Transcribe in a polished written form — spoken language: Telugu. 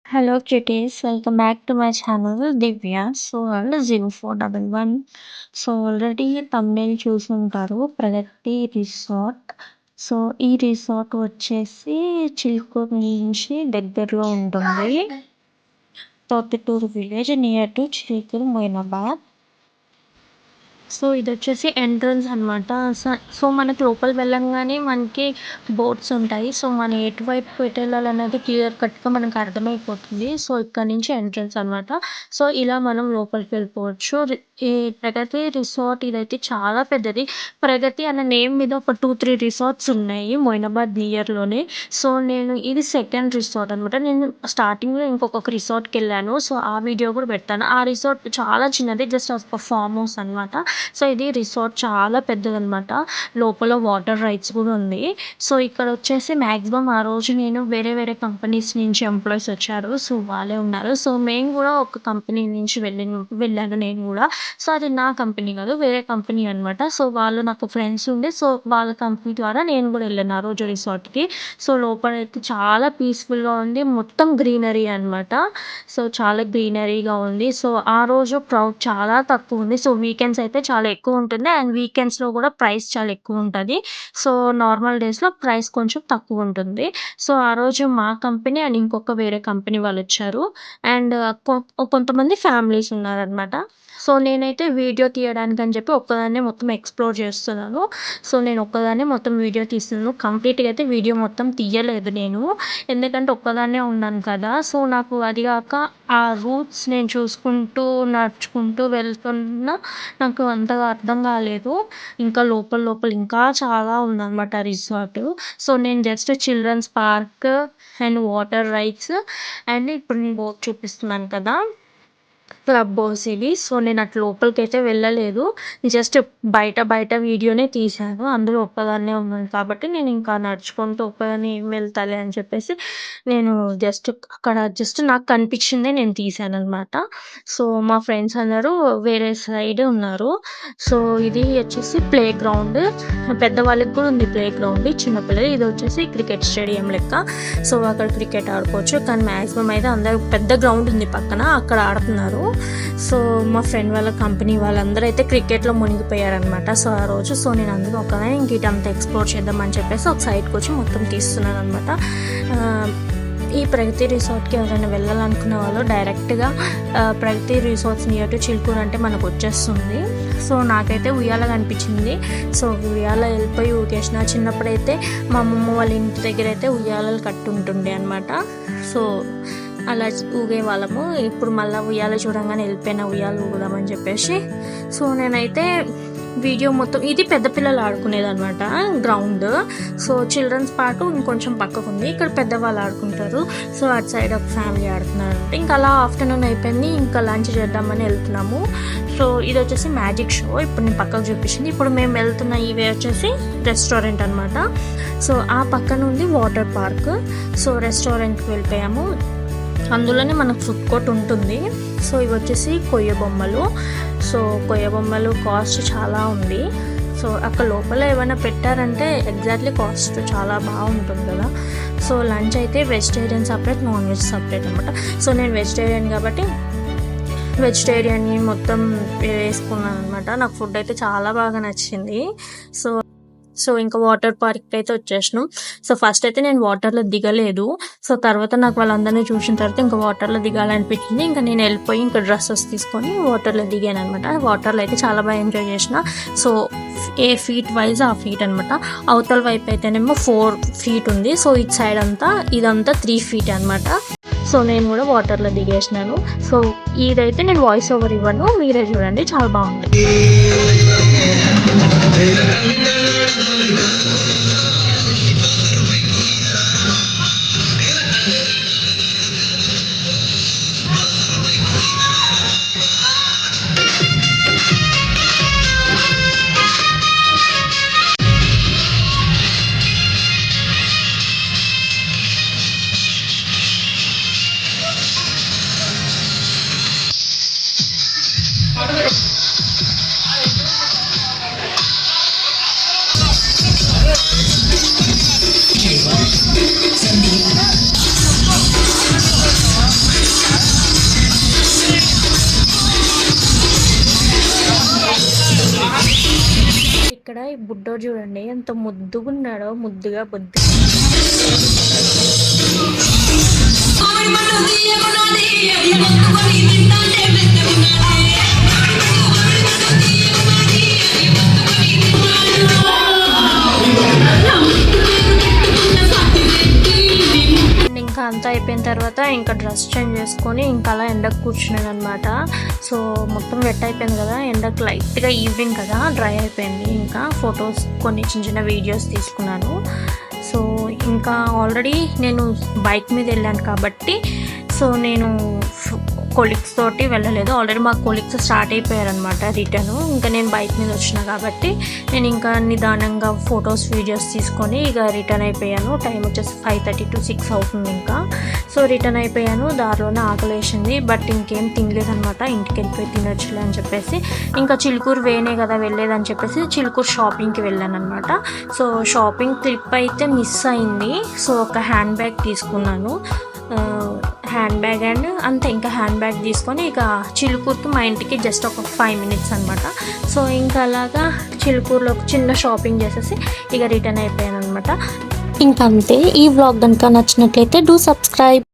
Hello cuties, welcome back to my channel Divya. So 0411. So already thumbnail చూసుంటారు ప్రగతి రిసార్ట్. సో ఈ రిసార్ట్ వచ్చేసి చిలుకూరు నుంచి దగ్గరలో ఉంటుంది. Totaturu village near to Chilkur Moinabad. So ఇదొచ్చేసి ఎంట్రన్స్ అనమాట. సో మనకి లోపల వెళ్ళంగానే మనకి బోర్డ్స్ ఉంటాయి. సో మనం ఎటువైపు ఎటెళ్ళాలనేది క్లియర్ కట్‌గా మనకు అర్థమైపోతుంది. సో ఇక్కడ నుంచి ఎంట్రన్స్ అనమాట. సో ఇలా మనం లోపలికి వెళ్ళిపోవచ్చు. ఈ ప్రగతి రిసార్ట్ ఇదైతే చాలా పెద్దది. ప్రగతి అనే నేమ్ మీద ఒక 2, 3 రిసార్ట్స్ ఉన్నాయి మొయినాబాద్ నియర్‌లోనే. సో నేను ఇది సెకండ్ రిసార్ట్ అనమాట. నేను స్టార్టింగ్‌లో ఇంకొక రిసార్ట్‌కెళ్ళాను. సో ఆ వీడియో కూడా పెడతాను. ఆ రిసార్ట్ చాలా చిన్నది. జస్ట్ ఒక ఫార్మ్ హౌస్ అనమాట. సో ఇది రిసార్ట్ చాలా పెద్దదనమాట. లోపల వాటర్ రైడ్స్ కూడా ఉంది. సో ఇక్కడ వచ్చేసి మ్యాక్సిమం ఆ రోజు నేను వేరే వేరే కంపెనీస్ నుంచి ఎంప్లాయీస్ వచ్చారు. సో వాళ్ళే ఉన్నారు. సో మేము కూడా ఒక కంపెనీ నుంచి వెళ్ళాను నేను కూడా. సో అది నా కంపెనీ కాదు, వేరే కంపెనీ అనమాట. సో వాళ్ళు నాకు ఫ్రెండ్స్ ఉండి సో వాళ్ళ కంపెనీ ద్వారా నేను కూడా వెళ్ళాను ఆ రోజు రిసార్ట్‌కి. సో లోపలైతే చాలా పీస్‌ఫుల్‌గా ఉంది. మొత్తం గ్రీనరీ అనమాట. సో చాలా గ్రీనరీగా ఉంది. సో ఆ రోజు క్రౌడ్ చాలా తక్కువ ఉంది. సో వీకెండ్స్ అయితే చాలా ఎక్కువ ఉంటుంది. అండ్ వీకెండ్స్‌లో కూడా ప్రైస్ చాలా ఎక్కువ ఉంటది. సో నార్మల్ డేస్‌లో ప్రైస్ కొంచెం తక్కువ ఉంటుంది. సో ఆ రోజు మా కంపెనీ అండ్ ఇంకొక వేరే కంపెనీ వాళ్ళొచ్చారు. అండ్ కొంతమంది ఫ్యామిలీస్ ఉన్నారనమాట. సో నేనైతే వీడియో తీయడానికని చెప్పి ఒక్కదాన్నే మొత్తం ఎక్స్‌ప్లోర్ చేస్తున్నాను. సో నేను ఒక్కదాన్నే మొత్తం వీడియో తీస్తున్నాను. కంప్లీట్‌గా అయితే వీడియో మొత్తం తీయలేదు నేను. ఎందుకంటే ఒక్కదాన్నే ఉన్నాను కదా! సో నాకు అది గాక ఆ రూట్స్ నేను చూసుకుంటూ, నడుచుకుంటూ వెళ్తున్నా నాకు అంతగా అర్థం కాలేదు. ఇంకా లోపల లోపల ఇంకా చాలా ఉందనమాట రిసార్టు. సో నేను just children's park and water rides and ఇప్పుడు నేను బోట్ చూపిస్తున్నాను కదా! క్లబ్ హౌస్ ఇది. సో నేను అటు లోపలికైతే వెళ్ళలేదు. జస్ట్ బయట బయట వీడియోనే తీశాను. అందులో ఒక్కదాన్నే ఉన్నాను కాబట్టి నేను ఇంకా నడుచుకుంటూ ఒక్కదాన్నే ఏం వెళ్తాలే అని చెప్పేసి నేను జస్ట్ నాకు కనిపించిందే నేను తీశాననమాట. సో మా ఫ్రెండ్స్ అందరూ వేరే సైడ్ ఉన్నారు. సో ఇది వచ్చేసి ప్లే గ్రౌండ్. పెద్దవాళ్ళకి కూడా ఉంది ప్లే గ్రౌండ్. చిన్న పిల్లలు ఇది వచ్చేసి క్రికెట్ స్టేడియం లెక్క. సో అక్కడ క్రికెట్ ఆడుకోవచ్చు. కానీ మ్యాక్సిమం అయితే అందరూ పెద్ద గ్రౌండ్ ఉంది పక్కన అక్కడ ఆడుతున్నారు. సో మా ఫ్రెండ్ వాళ్ళ కంపెనీ వాళ్ళందరూ అయితే క్రికెట్‌లో మునిగిపోయారనమాట. సో ఆ రోజు నేను అందులో ఒక్కదాన్నే ఇంక ఇటంతా ఎక్స్‌ప్లోర్ చేద్దామని చెప్పేసి ఒక సైడ్‌కి వచ్చి మొత్తం తీస్తున్నాననమాట. ఈ ప్రగతి రిసార్ట్‌కి ఎవరైనా వెళ్ళాలనుకున్న వాళ్ళు డైరెక్ట్‌గా ప్రగతి రిసార్ట్స్ నియర్ టు చిలుకూరు అంటే మనకు వచ్చేస్తుంది. సో నాకైతే ఉయ్యాల కనిపించింది. సో ఉయ్యాల వెళ్ళిపోయి ఊగేసిన. చిన్నప్పుడైతే మా అమ్మమ్మ వాళ్ళ ఇంటి దగ్గర అయితే ఉయ్యాలలు కట్టుంటుండే అనమాట. సో అలా ఊగేవాళ్ళము. ఇప్పుడు మళ్ళీ ఉయ్యాల చూడంగానే వెళ్ళిపోయిన ఉయ్యాల ఊగుదామని చెప్పేసి. సో నేనైతే వీడియో మొత్తం ఇది పెద్ద పిల్లలు ఆడుకునేదనమాట గ్రౌండ్. సో చిల్డ్రన్స్ పార్ట్ ఇంకొంచెం పక్కకు ఉంది. ఇక్కడ పెద్దవాళ్ళు ఆడుకుంటారు. సో అటు సైడ్ ఒక ఫ్యామిలీ ఆడుతున్నారంటే ఇంకా అలా ఆఫ్టర్నూన్ అయిపోయింది. ఇంకా లంచ్ చేద్దామని వెళ్తున్నాము. సో ఇది వచ్చేసి మ్యాజిక్ షో. ఇప్పుడు నేను పక్కకు చూపించింది. ఇప్పుడు మేము వెళ్తున్న ఇవే వచ్చేసి రెస్టారెంట్ అనమాట. సో ఆ పక్కన ఉంది వాటర్ పార్క్. సో రెస్టారెంట్కి వెళ్ళిపోయాము. అందులోనే మనకు ఫుడ్ కోర్ట్ ఉంటుంది. సో ఇవి వచ్చేసి కొయ్య బొమ్మలు. సో కొయ్య బొమ్మలు కాస్ట్ చాలా ఉంది. సో అక్కడ లోపల ఏమైనా పెట్టారంటే ఎగ్జాక్ట్లీ కాస్ట్ చాలా బాగుంటుంది కదా. సో లంచ్ అయితే vegetarian separate, non veg separate అనమాట. సో నేను వెజిటేరియన్ కాబట్టి వెజిటేరియన్ని మొత్తం వేసుకున్నాను అనమాట. నాకు ఫుడ్ అయితే చాలా బాగా నచ్చింది. సో ఇంకా వాటర్ పార్క్కి అయితే వచ్చేసినాం. సో ఫస్ట్ అయితే నేను వాటర్లో దిగలేదు. సో తర్వాత నాకు వాళ్ళందరినీ చూసిన తర్వాత ఇంకా వాటర్లో దిగాలనిపించింది. ఇంకా నేను వెళ్ళిపోయి ఇంకా డ్రెస్సెస్ తీసుకొని వాటర్లో దిగాను అనమాట. వాటర్లో అయితే చాలా బాగా ఎంజాయ్ చేసిన. సో ఏ ఫీట్ వైజ్ ఆ ఫీట్ అనమాట. అవతల వైపు అయితేనేమో 4 feet ఉంది. సో ఇటు సైడ్ ఇదంతా 3 feet అనమాట. సో నేను కూడా వాటర్లో దిగేసినాను. సో ఇదైతే నేను వాయిస్ ఓవర్ ఇవ్వను, మీరే చూడండి, చాలా బాగుంది. ఈ బుడ్డోడు చూడండి ఎంత ముద్దుగా ఉన్నాడో, ముద్దుగా బుద్ధి. ఇంకా అంతా అయిపోయిన తర్వాత ఇంకా డ్రెస్ చేంజ్ చేసుకొని ఇంకా అలా ఎండకు కూర్చున్నాను అనమాట. సో మొత్తం వెట్ అయిపోయింది కదా, ఎండకు లైట్గా ఈవినింగ్ కదా డ్రై అయిపోయింది. ఇంకా ఫొటోస్ కొన్ని చిన్న చిన్న వీడియోస్ తీసుకున్నాను. సో ఇంకా ఆల్రెడీ నేను బైక్ మీద వెళ్ళాను కాబట్టి సో నేను కొలీగ్స్ తోటి వెళ్ళలేదు. ఆల్రెడీ మా కొలీగ్స్ స్టార్ట్ అయిపోయారనమాట రిటర్న్. ఇంకా నేను బైక్ మీద వచ్చిన కాబట్టి నేను ఇంకా నిదానంగా ఫొటోస్ వీడియోస్ తీసుకొని ఇక రిటర్న్ అయిపోయాను. టైం వచ్చేసి 5:30 to 6 అవుతుంది ఇంకా. సో రిటర్న్ అయిపోయాను. దారిలోనే ఆకలేసింది బట్ ఇంకేం తినలేదనమాట. ఇంటికి వెళ్ళిపోయి తినొచ్చులే అని చెప్పేసి ఇంకా చిలుకూరు వేనే కదా వెళ్ళేదని చెప్పేసి చిలుకూరు షాపింగ్కి వెళ్ళాను అనమాట. సో షాపింగ్ ట్రిప్ అయితే మిస్ అయింది. సో ఒక హ్యాండ్ బ్యాగ్ తీసుకున్నాను, హ్యాండ్ బ్యాగ్ అండ్ అంతే. ఇంకా హ్యాండ్ బ్యాగ్ తీసుకొని ఇక చిలుకూరుకి మా ఇంటికి జస్ట్ ఒక 5 minutes అనమాట. సో ఇంకా అలాగా చిలుకూరులో ఒక చిన్న షాపింగ్ చేసేసి ఇక రిటర్న్ అయిపోయాను అనమాట. ఇంకంతే. ఈ వ్లాగ్ కనుక నచ్చినట్లయితే డూ సబ్స్క్రైబ్.